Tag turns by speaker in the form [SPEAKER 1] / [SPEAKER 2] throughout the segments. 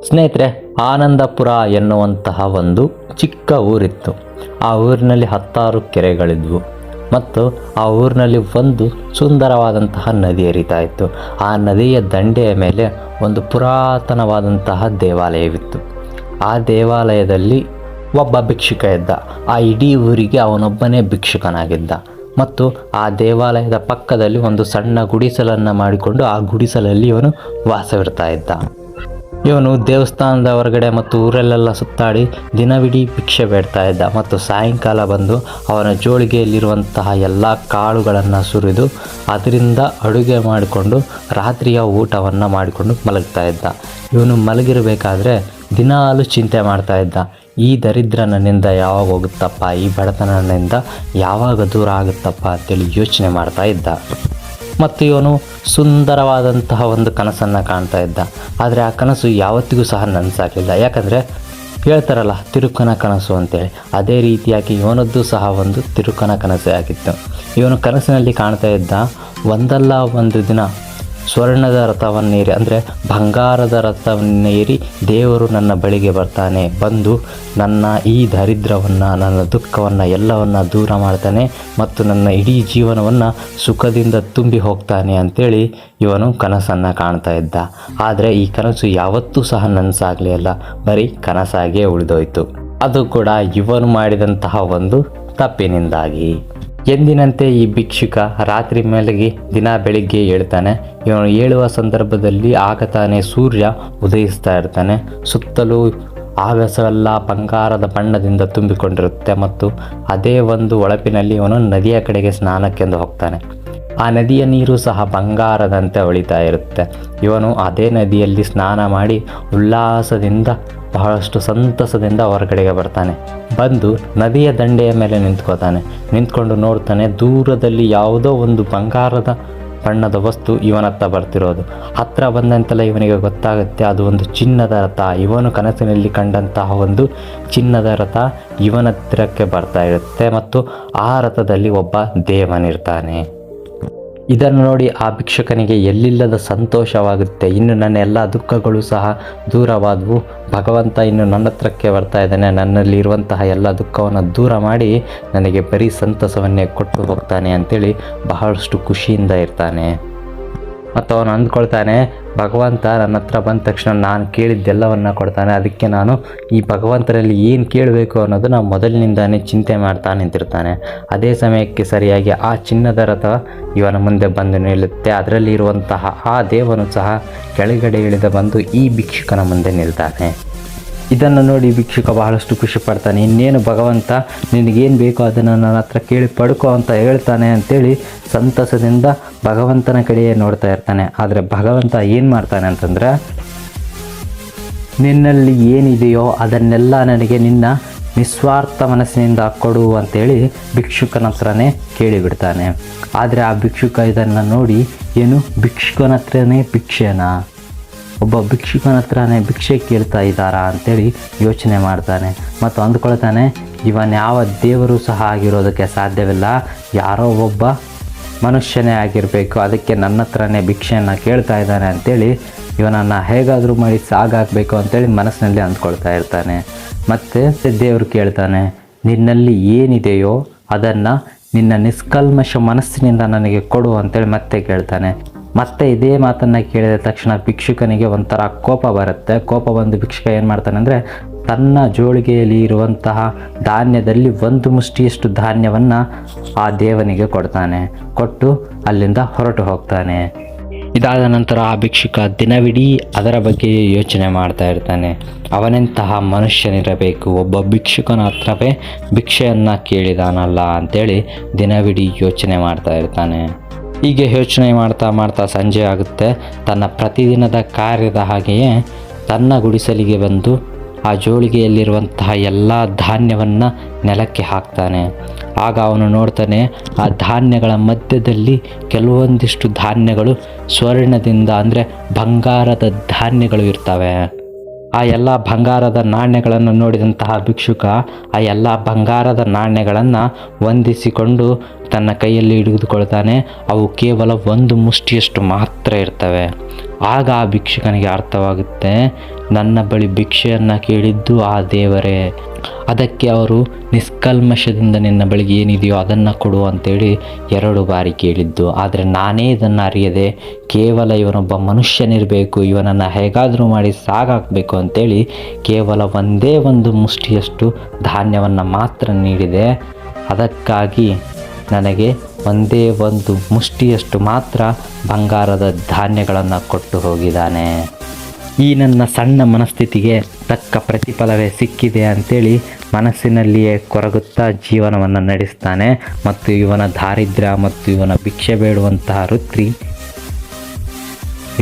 [SPEAKER 1] ಸ್ನೇಹಿತರೆ, ಆನಂದಪುರ ಎನ್ನುವಂತಹ ಒಂದು ಚಿಕ್ಕ ಊರಿತ್ತು. ಆ ಊರಿನಲ್ಲಿ 10 ಕೆರೆಗಳಿದ್ವು ಮತ್ತು ಆ ಊರಿನಲ್ಲಿ ಒಂದು ಸುಂದರವಾದಂತಹ ನದಿ ಹರಿತಾ ಇತ್ತು. ಆ ನದಿಯ ದಂಡೆಯ ಮೇಲೆ ಒಂದು ಪುರಾತನವಾದಂತಹ ದೇವಾಲಯವಿತ್ತು. ಆ ದೇವಾಲಯದಲ್ಲಿ ಒಬ್ಬ ಭಿಕ್ಷುಕ ಇದ್ದ. ಆ ಇಡೀ ಊರಿಗೆ ಅವನೊಬ್ಬನೇ ಭಿಕ್ಷುಕನಾಗಿದ್ದ. ಮತ್ತು ಆ ದೇವಾಲಯದ ಪಕ್ಕದಲ್ಲಿ ಒಂದು ಸಣ್ಣ ಗುಡಿಸಲನ್ನು ಮಾಡಿಕೊಂಡು ಆ ಗುಡಿಸಲಲ್ಲಿ ಇವನು ವಾಸವಿರ್ತಾ ಇದ್ದ. ಇವನು ದೇವಸ್ಥಾನದ ಹೊರಗಡೆ ಮತ್ತು ಊರಲ್ಲೆಲ್ಲ ಸುತ್ತಾಡಿ ದಿನವಿಡೀ ಭಿಕ್ಷೆ ಬೇಡ್ತಾ ಇದ್ದ. ಮತ್ತು ಸಾಯಂಕಾಲ ಬಂದು ಅವನ ಜೋಳಿಗೆಯಲ್ಲಿರುವಂತಹ ಎಲ್ಲ ಕಾಳುಗಳನ್ನು ಸುರಿದು ಅದರಿಂದ ಅಡುಗೆ ಮಾಡಿಕೊಂಡು ರಾತ್ರಿಯ ಊಟವನ್ನು ಮಾಡಿಕೊಂಡು ಮಲಗ್ತಾ ಇದ್ದ. ಇವನು ಮಲಗಿರಬೇಕಾದ್ರೆ ದಿನಾಲು ಚಿಂತೆ ಮಾಡ್ತಾ ಇದ್ದ. ಈ ದರಿದ್ರ ನನ್ನಿಂದ ಯಾವಾಗ ಹೋಗುತ್ತಪ್ಪ, ಈ ಬಡತನ ನನ್ನಿಂದ ಯಾವಾಗ ದೂರ ಆಗುತ್ತಪ್ಪ ಅಂತೇಳಿ ಯೋಚನೆ ಮಾಡ್ತಾ ಇದ್ದ. ಮತ್ತು ಇವನು ಸುಂದರವಾದಂತಹ ಒಂದು ಕನಸನ್ನು ಕಾಣ್ತಾ ಇದ್ದ. ಆದರೆ ಆ ಕನಸು ಯಾವತ್ತಿಗೂ ಸಹ ನನಸಾಗಲಿಲ್ಲ. ಯಾಕಂದರೆ ಹೇಳ್ತಾರಲ್ಲ ತಿರುಕನ ಕನಸು ಅಂತೇಳಿ, ಅದೇ ರೀತಿಯಾಗಿ ಇವನದ್ದು ಸಹ ಒಂದು ತಿರುಕನ ಕನಸೇ ಆಗಿತ್ತು. ಇವನು ಕನಸಿನಲ್ಲಿ ಕಾಣ್ತಾ ಇದ್ದ, ಒಂದಲ್ಲ ಒಂದು ದಿನ ಸ್ವರ್ಣದ ರಥವನ್ನೇರಿ ಅಂದರೆ ಬಂಗಾರದ ರಥವನ್ನೇರಿ ದೇವರು ನನ್ನ ಬಳಿಗೆ ಬರ್ತಾನೆ, ಬಂದು ನನ್ನ ಈ ದರಿದ್ರವನ್ನು, ನನ್ನ ದುಃಖವನ್ನು ಎಲ್ಲವನ್ನು ದೂರ ಮಾಡ್ತಾನೆ ಮತ್ತು ನನ್ನ ಇಡೀ ಜೀವನವನ್ನು ಸುಖದಿಂದ ತುಂಬಿ ಹೋಗ್ತಾನೆ ಅಂಥೇಳಿ ಇವನು ಕನಸನ್ನು ಕಾಣ್ತಾ ಇದ್ದ. ಆದರೆ ಈ ಕನಸು ಯಾವತ್ತೂ ಸಹ ನನಸಾಗಲಿಲ್ಲ, ಬರೀ ಕನಸಾಗಿಯೇ ಉಳಿದೋಯ್ತು. ಅದು ಕೂಡ ಇವನು ಮಾಡಿದಂತಹ ಒಂದು ತಪ್ಪಿನಿಂದಾಗಿ. ಎಂದಿನಂತೆ ಈ ಭಿಕ್ಷುಕ ರಾತ್ರಿ ಮೇಲೆಗೆ ದಿನ ಬೆಳಿಗ್ಗೆ ಹೇಳ್ತಾನೆ. ಇವನು ಹೇಳುವ ಸಂದರ್ಭದಲ್ಲಿ ಆಗ ತಾನೇ ಸೂರ್ಯ ಉದಯಿಸ್ತಾ ಇರ್ತಾನೆ. ಸುತ್ತಲೂ ಆಗಸವೆಲ್ಲ ಬಂಗಾರದ ಬಣ್ಣದಿಂದ ತುಂಬಿಕೊಂಡಿರುತ್ತೆ ಮತ್ತು ಅದೇ ಒಂದು ಹೊಳಪಿನಲ್ಲಿ ಇವನು ನದಿಯ ಕಡೆಗೆ ಸ್ನಾನಕ್ಕೆಂದು ಹೋಗ್ತಾನೆ. ಆ ನದಿಯ ನೀರು ಸಹ ಬಂಗಾರದಂತೆ ಹೊಳಿತಾ ಇರುತ್ತೆ. ಇವನು ಅದೇ ನದಿಯಲ್ಲಿ ಸ್ನಾನ ಮಾಡಿ ಉಲ್ಲಾಸದಿಂದ ಬಹಳಷ್ಟು ಸಂತಸದಿಂದ ಹೊರಗಡೆಗೆ ಬರ್ತಾನೆ. ಬಂದು ನದಿಯ ದಂಡೆಯ ಮೇಲೆ ನಿಂತ್ಕೊಂಡು ನೋಡ್ತಾನೆ. ದೂರದಲ್ಲಿ ಯಾವುದೋ ಒಂದು ಬಂಗಾರದ ಬಣ್ಣದ ವಸ್ತು ಇವನತ್ತ ಬರ್ತಿರೋದು. ಹತ್ತಿರ ಬಂದಂತೆಲ್ಲ ಇವನಿಗೆ ಗೊತ್ತಾಗುತ್ತೆ ಅದು ಒಂದು ಚಿನ್ನದ ರಥ. ಇವನು ಕನಸಿನಲ್ಲಿ ಕಂಡಂತಹ ಒಂದು ಚಿನ್ನದ ರಥ ಇವನ ಹತ್ತಿರಕ್ಕೆ ಬರ್ತಾ ಇರುತ್ತೆ ಮತ್ತು ಆ ರಥದಲ್ಲಿ ಒಬ್ಬ ದೇವನಿರ್ತಾನೆ. ಇದನ್ನು ನೋಡಿ ಆ ಭಿಕ್ಷುಕನಿಗೆ ಎಲ್ಲಿಲ್ಲದ ಸಂತೋಷವಾಗುತ್ತೆ. ಇನ್ನು ನನ್ನ ಎಲ್ಲ ದುಃಖಗಳು ಸಹ ದೂರವಾದವು. ಭಗವಂತ ಇನ್ನು ನನ್ನ ಹತ್ರಕ್ಕೆ ಬರ್ತಾ ಇದ್ದಾನೆ, ನನ್ನಲ್ಲಿ ಇರುವಂತಹ ಎಲ್ಲ ದುಃಖವನ್ನು ದೂರ ಮಾಡಿ ನನಗೆ ಬರೀ ಸಂತಸವನ್ನೇ ಕೊಟ್ಟು ಹೋಗ್ತಾನೆ ಅಂಥೇಳಿ ಬಹಳಷ್ಟು ಖುಷಿಯಿಂದ ಇರ್ತಾನೆ. ಮತ್ತು ಅವನು ಅಂದ್ಕೊಳ್ತಾನೆ, ಭಗವಂತ ನನ್ನ ಹತ್ರ ಬಂದ ತಕ್ಷಣ ನಾನು ಕೇಳಿದ್ದೆಲ್ಲವನ್ನು ಕೊಡ್ತಾನೆ, ಅದಕ್ಕೆ ನಾನು ಈ ಭಗವಂತರಲ್ಲಿ ಏನು ಕೇಳಬೇಕು ಅನ್ನೋದು ಮೊದಲಿನಿಂದಾನೇ ಚಿಂತೆ ಮಾಡ್ತಾ ನಿಂತಿರ್ತಾನೆ. ಅದೇ ಸಮಯಕ್ಕೆ ಸರಿಯಾಗಿ ಆ ಚಿನ್ನದ ರಥ ಇವನ ಮುಂದೆ ಬಂದು ನಿಲ್ಲುತ್ತೆ. ಅದರಲ್ಲಿ ಇರುವಂತಹ ಆ ದೇವನು ಸಹ ಕೆಳಗಡೆ ಇಳಿದು ಬಂದು ಈ ಭಿಕ್ಷುಕನ ಮುಂದೆ ನಿಲ್ತಾನೆ. ಇದನ್ನು ನೋಡಿ ಭಿಕ್ಷುಕ ಬಹಳಷ್ಟು ಖುಷಿ ಪಡ್ತಾನೆ. ಇನ್ನೇನು ಭಗವಂತ ನಿನಗೇನು ಬೇಕೋ ಅದನ್ನು ನನ್ನ ಹತ್ರ ಕೇಳಿ ಪಡ್ಕೋ ಅಂತ ಹೇಳ್ತಾನೆ ಅಂಥೇಳಿ ಸಂತಸದಿಂದ ಭಗವಂತನ ಕಡೆಯೇ ನೋಡ್ತಾ ಇರ್ತಾನೆ. ಆದರೆ ಭಗವಂತ ಏನು ಮಾಡ್ತಾನೆ ಅಂತಂದರೆ, ನಿನ್ನಲ್ಲಿ ಏನಿದೆಯೋ ಅದನ್ನೆಲ್ಲ ನನಗೆ ನಿನ್ನ ನಿಸ್ವಾರ್ಥ ಮನಸ್ಸಿನಿಂದ ಕೊಡು ಅಂಥೇಳಿ ಭಿಕ್ಷುಕನ ಹತ್ರನೇ ಕೇಳಿಬಿಡ್ತಾನೆ. ಆದರೆ ಆ ಭಿಕ್ಷುಕ ಇದನ್ನು ನೋಡಿ, ಏನು ಭಿಕ್ಷುಕನ ಹತ್ರನೇ ಭಿಕ್ಷೆನಾ, ಒಬ್ಬ ಭಿಕ್ಷುಕನ ಹತ್ರನೇ ಭಿಕ್ಷೆ ಕೇಳ್ತಾ ಇದ್ದಾರಾ ಅಂಥೇಳಿ ಯೋಚನೆ ಮಾಡ್ತಾನೆ. ಮತ್ತು ಅಂದ್ಕೊಳ್ತಾನೆ, ಇವನು ಯಾವ ದೇವರು ಸಹ ಆಗಿರೋದಕ್ಕೆ ಸಾಧ್ಯವಿಲ್ಲ, ಯಾರೋ ಒಬ್ಬ ಮನುಷ್ಯನೇ ಆಗಿರಬೇಕು, ಅದಕ್ಕೆ ನನ್ನ ಹತ್ರನೇ ಭಿಕ್ಷೆಯನ್ನು ಕೇಳ್ತಾ ಇದ್ದಾನೆ ಅಂಥೇಳಿ ಇವನನ್ನು ಹೇಗಾದರೂ ಮಾಡಿ ಸಾಗಾಕಬೇಕು ಅಂಥೇಳಿ ಮನಸ್ಸಿನಲ್ಲಿ ಅಂದ್ಕೊಳ್ತಾ ಇರ್ತಾನೆ. ಮತ್ತು ದೇವರು ಕೇಳ್ತಾನೆ, ನಿನ್ನಲ್ಲಿ ಏನಿದೆಯೋ ಅದನ್ನು ನಿನ್ನ ನಿಷ್ಕಲ್ಮಶ ಮನಸ್ಸಿನಿಂದ ನನಗೆ ಕೊಡು ಅಂಥೇಳಿ ಮತ್ತೆ ಕೇಳ್ತಾನೆ. ಮತ್ತೆ ಇದೇ ಮಾತನ್ನು ಕೇಳಿದ ತಕ್ಷಣ ಭಿಕ್ಷುಕನಿಗೆ ಒಂಥರ ಕೋಪ ಬರುತ್ತೆ. ಕೋಪ ಬಂದು ಭಿಕ್ಷುಕ ಏನು ಮಾಡ್ತಾನೆ ಅಂದರೆ, ತನ್ನ ಜೋಳಿಗೆಯಲ್ಲಿ ಇರುವಂತಹ ಧಾನ್ಯದಲ್ಲಿ ಒಂದು ಮುಷ್ಟಿಯಷ್ಟು ಧಾನ್ಯವನ್ನು ಆ ದೇವನಿಗೆ ಕೊಡ್ತಾನೆ. ಕೊಟ್ಟು ಅಲ್ಲಿಂದ ಹೊರಟು ಹೋಗ್ತಾನೆ. ಇದಾದ ನಂತರ ಆ ಭಿಕ್ಷುಕ ದಿನವಿಡೀ ಅದರ ಬಗ್ಗೆ ಯೋಚನೆ ಮಾಡ್ತಾ ಇರ್ತಾನೆ. ಅವನೆಂತಹ ಮನುಷ್ಯನಿರಬೇಕು, ಒಬ್ಬ ಭಿಕ್ಷುಕನ ಹತ್ರವೇ ಭಿಕ್ಷೆಯನ್ನು ಕೇಳಿದಾನಲ್ಲ ಅಂಥೇಳಿ ದಿನವಿಡೀ ಯೋಚನೆ ಮಾಡ್ತಾ ಇರ್ತಾನೆ. ಹೀಗೆ ಯೋಚನೆ ಮಾಡ್ತಾ ಸಂಜೆ ಆಗುತ್ತೆ. ತನ್ನ ಪ್ರತಿದಿನದ ಕಾರ್ಯದ ಹಾಗೆಯೇ ತನ್ನ ಗುಡಿಸಲಿಗೆ ಬಂದು ಆ ಜೋಳಿಗೆಯಲ್ಲಿರುವಂತಹ ಎಲ್ಲ ಧಾನ್ಯವನ್ನು ನೆಲಕ್ಕೆ ಹಾಕ್ತಾನೆ. ಆಗ ಅವನು ನೋಡ್ತಾನೆ, ಆ ಧಾನ್ಯಗಳ ಮಧ್ಯದಲ್ಲಿ ಕೆಲವೊಂದಿಷ್ಟು ಧಾನ್ಯಗಳು ಸ್ವರ್ಣದಿಂದ ಅಂದರೆ ಬಂಗಾರದ ಧಾನ್ಯಗಳು ಇರ್ತವೆ. ಆ ಎಲ್ಲ ಬಂಗಾರದ ನಾಣ್ಯಗಳನ್ನು ನೋಡಿದಂತಹ ಭಿಕ್ಷುಕ ಆ ಎಲ್ಲ ಬಂಗಾರದ ನಾಣ್ಯಗಳನ್ನು ಹೊಂದಿಸಿಕೊಂಡು ತನ್ನ ಕೈಯಲ್ಲಿ ಹಿಡಿದುಕೊಳ್ತಾನೆ. ಅವು ಕೇವಲ ಒಂದು ಮುಷ್ಟಿಯಷ್ಟು ಮಾತ್ರ ಇರ್ತವೆ. ಆಗ ಆ ಭಿಕ್ಷುಕನಿಗೆ ಅರ್ಥವಾಗುತ್ತೆ, ನನ್ನ ಬಳಿ ಭಿಕ್ಷೆಯನ್ನು ಕೇಳಿದ್ದು ಆ ದೇವರೇ, ಅದಕ್ಕೆ ಅವರು ನಿಷ್ಕಲ್ಮಶದಿಂದ ನಿನ್ನ ಬಳಿಗೆ ಏನಿದೆಯೋ ಅದನ್ನು ಕೊಡು ಅಂತೇಳಿ 2 ಬಾರಿ ಕೇಳಿದ್ದು. ಆದರೆ ನಾನೇ ಇದನ್ನು ಅರಿಯದೆ ಕೇವಲ ಇವನೊಬ್ಬ ಮನುಷ್ಯನಿರಬೇಕು, ಇವನನ್ನು ಹೇಗಾದರೂ ಮಾಡಿ ಸಾಗಾಕಬೇಕು ಅಂತೇಳಿ ಕೇವಲ ಒಂದೇ ಒಂದು ಮುಷ್ಟಿಯಷ್ಟು ಧಾನ್ಯವನ್ನು ಮಾತ್ರ ನೀಡಿದೆ. ಅದಕ್ಕಾಗಿ ನನಗೆ ಒಂದೇ ಒಂದು ಮುಷ್ಟಿಯಷ್ಟು ಮಾತ್ರ ಬಂಗಾರದ ಧಾನ್ಯಗಳನ್ನು ಕೊಟ್ಟು ಹೋಗಿದ್ದಾನೆ. ಈ ನನ್ನ ಸಣ್ಣ ಮನಸ್ಥಿತಿಗೆ ತಕ್ಕ ಪ್ರತಿಫಲವೇ ಸಿಕ್ಕಿದೆ ಅಂಥೇಳಿ ಮನಸ್ಸಿನಲ್ಲಿಯೇ ಕೊರಗುತ್ತಾ ಜೀವನವನ್ನು ನಡೆಸ್ತಾನೆ. ಮತ್ತು ಇವನ ದಾರಿದ್ರ್ಯ ಮತ್ತು ಇವನ ಭಿಕ್ಷೆ ಬೇಡುವಂತಹ ವೃತ್ತಿ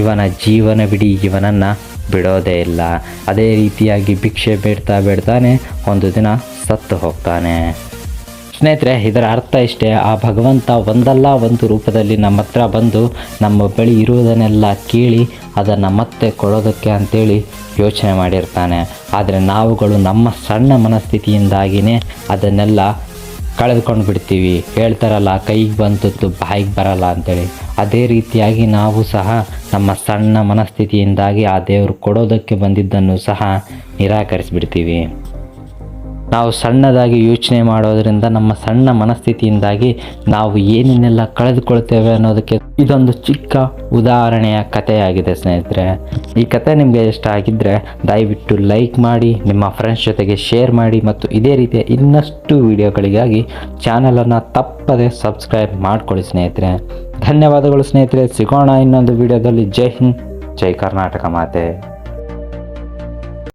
[SPEAKER 1] ಇವನ ಜೀವನವಿಡೀ ಇವನನ್ನು ಬಿಡೋದೇ ಇಲ್ಲ. ಅದೇ ರೀತಿಯಾಗಿ ಭಿಕ್ಷೆ ಬೇಡ್ತಾನೆ ಒಂದು ದಿನ ಸತ್ತು ಹೋಗ್ತಾನೆ. ಸ್ನೇಹಿತರೆ, ಇದರ ಅರ್ಥ ಇಷ್ಟೇ, ಆ ಭಗವಂತ ಒಂದಲ್ಲ ಒಂದು ರೂಪದಲ್ಲಿ ನಮ್ಮ ಹತ್ರ ಬಂದು ನಮ್ಮ ಬಳಿ ಇರುವುದನ್ನೆಲ್ಲ ಕೇಳಿ ಅದನ್ನು ಮತ್ತೆ ಕೊಡೋದಕ್ಕೆ ಅಂಥೇಳಿ ಯೋಚನೆ ಮಾಡಿರ್ತಾನೆ. ಆದರೆ ನಾವುಗಳು ನಮ್ಮ ಸಣ್ಣ ಮನಸ್ಥಿತಿಯಿಂದಾಗಿಯೇ ಅದನ್ನೆಲ್ಲ ಕಳೆದುಕೊಂಡು ಬಿಡ್ತೀವಿ. ಹೇಳ್ತಾರಲ್ಲ, ಕೈಗೆ ಬಂದದ್ದು ಬಾಯಿಗೆ ಬರಲ್ಲ ಅಂಥೇಳಿ. ಅದೇ ರೀತಿಯಾಗಿ ನಾವು ಸಹ ನಮ್ಮ ಸಣ್ಣ ಮನಸ್ಥಿತಿಯಿಂದಾಗಿ ಆ ದೇವರು ಕೊಡೋದಕ್ಕೆ ಬಂದಿದ್ದನ್ನು ಸಹ ನಿರಾಕರಿಸಿಬಿಡ್ತೀವಿ. ನಾವು ಸಣ್ಣದಾಗಿ ಯೋಚನೆ ಮಾಡೋದರಿಂದ ನಮ್ಮ ಸಣ್ಣ ಮನಸ್ಥಿತಿಯಿಂದಾಗಿ ನಾವು ಏನನ್ನೆಲ್ಲ ಕಳೆದುಕೊಳ್ತೇವೆ ಅನ್ನೋದಕ್ಕೆ ಇದೊಂದು ಚಿಕ್ಕ ಉದಾಹರಣೆಯ ಕಥೆಯಾಗಿದೆ ಸ್ನೇಹಿತರೆ. ಈ ಕಥೆ ನಿಮಗೆ ಇಷ್ಟ ಆಗಿದ್ದರೆ ದಯವಿಟ್ಟು ಲೈಕ್ ಮಾಡಿ, ನಿಮ್ಮ ಫ್ರೆಂಡ್ಸ್ ಜೊತೆಗೆ ಶೇರ್ ಮಾಡಿ ಮತ್ತು ಇದೇ ರೀತಿಯ ಇನ್ನಷ್ಟು ವಿಡಿಯೋಗಳಿಗಾಗಿ ಚಾನಲನ್ನು ತಪ್ಪದೆ ಸಬ್ಸ್ಕ್ರೈಬ್ ಮಾಡ್ಕೊಳ್ಳಿ ಸ್ನೇಹಿತರೆ. ಧನ್ಯವಾದಗಳು ಸ್ನೇಹಿತರೆ. ಸಿಗೋಣ ಇನ್ನೊಂದು ವಿಡಿಯೋದಲ್ಲಿ. ಜೈ ಹಿಂದ್, ಜೈ ಕರ್ನಾಟಕ ಮಾತೆ.